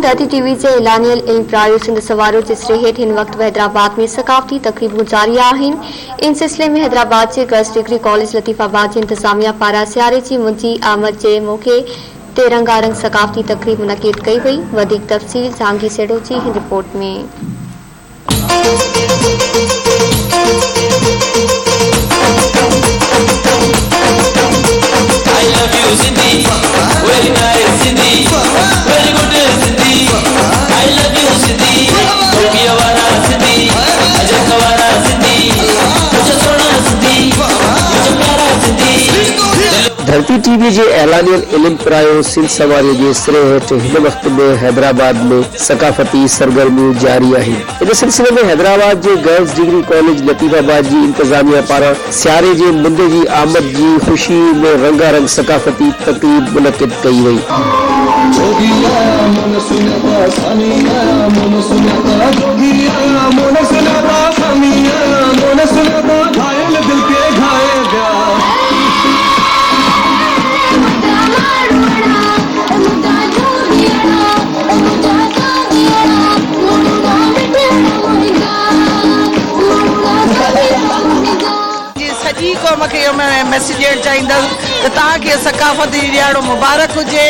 धरती टीवी से एलानियल इल्म प्रायो सिंध सवारो जिसरे हेठ हिन वक्त हैदराबाद में सकाफती तकरीबूं जारी आहिन। इन सिलसिले में हैदराबाद जे गर्ल्स डिग्री कॉलेज लतीफ़ाबाद जी इंतजामिया पारां सियारे जी मुंजी आमद जे मौके ते रंगारंग सकाफती तकरीब मुनक़िद कई वई। वधीक तफ़सील जहांगीर सेठो जी हिन रिपोर्ट में। धरती टीवी जे एलानियल इल्म प्रायो सिंध सवारी जे सिरे हेठ हिन वक्त में हैदराबाद में सकाफती सरगर्मियों जारी आहिन। इन सिलसिले में हैदराबाद जे गर्ल्स डिग्री कॉलेज लतीफ़ाबाद जी इंतजामिया पारां सियारे जे मुंदे जी आमद जी खुशी में रंगारंग सकाफती तकरीब मुनक़िद कई वई। सॼी क़ौम खे इहो मैसेज ॾियणु चाहींदसि त तव्हांखे सकाफ़ती ॾियारो मुबारक हुजे।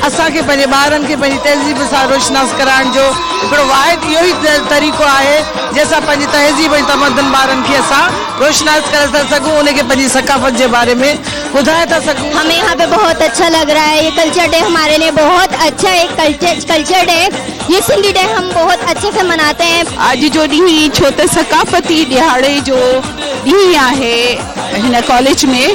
असांखे पंहिंजे ॿारनि खे पंहिंजी तहज़ीब सां रोशनास कराइण जो हिकिड़ो वाहिद इहो ई तरीक़ो आहे जंहिंसां पंहिंजी तहज़ीब ऐं तमदन ॿारनि खे असां रोशनास करे था सघूं, उनखे पंहिंजी सकाफ़त जे बारे में बुधाए था सकूं। हमें यहाँ पे बहुत अच्छा लग रहा है। ये कल्चर डे हमारे लिए बहुत अच्छा एक कल्चर डे। ये सिंधी डे हम बहुत अच्छे से मनाते हैं। आज जो ॾींहुं छो त सकाफ़ती ॾिहाड़े जो ॾींहुं आहे हिन कॉलेज में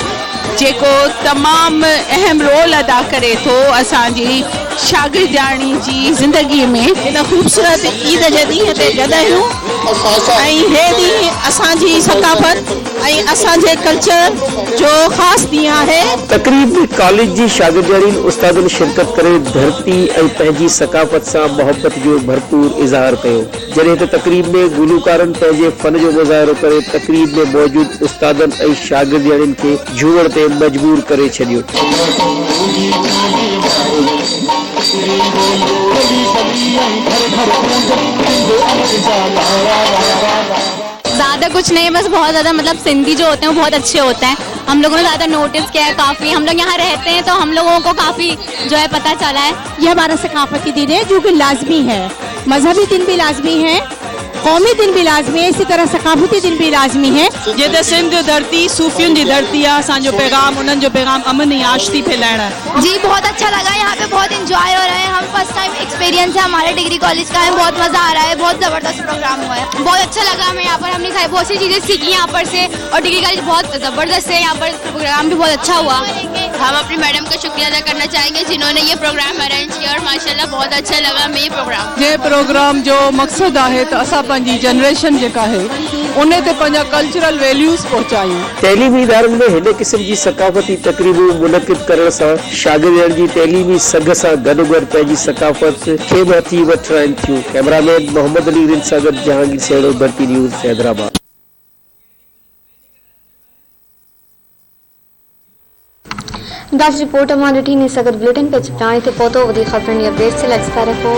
जेको तमामु अहम रोल अदा करे थो असांजी शागिर्दाणी जी ज़िंदगी में। हिन ख़ूबसूरत ईद जे ॾींहं ते गॾियूं ऐं हे ॾींहुं असांजी सकाफ़त ऐं असांजे कल्चर जो ख़ासि ॾींहुं आहे। तकरीब में कॉलेज जी शागिर्दारीन उस्तादनि शिरकत करे धरती ऐं पंहिंजी सकाफ़त सां मोहब्बत जो भरपूर इज़हार कयो। जॾहिं त तकरीब में गुलूकारनि पंहिंजे फन जो मुज़ाहिरो करे तकरीब में मौजूद उस्तादनि ऐं शागिर्दारीन खे झूमण ते मजबूर करे छॾियो। ज़्यादा कुछ नहीं, बस बहुत ज़्यादा मतलब सिंधी जो होते हैं वो बहुत अच्छे होते हैं। हम लोगों ने ज़्यादा नोटिस किया है काफ़ी। हम लोग यहाँ रहते हैं तो हम लोगों को काफ़ी जो है पता चला है। ये हमारा सकाफती दिन है जो कि लाजमी है। मजहबी दिन भी लाजमी है, कौमी दिन भी लाजमी है, इसी तरह सकाफती दिन भी लाजमी है। ये तो सिंध धरती सूफियुनि जी धरती आहे। असांजो पैगाम उन्हनि जो पैगाम अमन ऐं आशिकी फैलाइण है। जी बहुत अच्छा लगा, यहाँ पे बहुत इंजॉय हो रहा है। हम फर्स्ट टाइम एक्सपीरियंस है हमारे डिग्री कॉलेज का है, बहुत मजा आ रहा है। बहुत जबरदस्त प्रोग्राम हुआ है, बहुत अच्छा लगा हमें। यहाँ पर हमने बहुत सी चीजें सीखी यहाँ पर से, और डिग्री कॉलेज बहुत जबरदस्त है। यहाँ पर प्रोग्राम भी बहुत अच्छा हुआ। हम अपनी मैडम का शुक्रिया अदा करना चाहेंगे जिन्होंने ये प्रोग्राम अरेंज किया, और माशाल्लाह बहुत अच्छा लगा हमें ये प्रोग्राम। ये प्रोग्राम जो मकसद है तो असां पंहिंजी जनरेशन जेका है उन ते पंहिंजा कल्चरल वैल्यूज़ पहुचायूं। तैलीमी इदारनि में हिन क़िस्म जी सकाफ़ती तकरीबूं मुनक़िद करण सां शागिर्दनि जी तैलीमी सघ सां गॾोगॾु पंहिंजी सकाफ़त खे बि हथी वठराइनि थियूं। कैमरामैन मोहम्मद अली रिन सां गॾु जहांगीर सेठो, धरती न्यूज़, हैदराबाद। दास रिपोर्ट मां ॾिठी ने सगत बुलेटिन पे चिपटाए थे पहुतो वधी ख़बरनि जी अपडेट से लॻंदा रहो।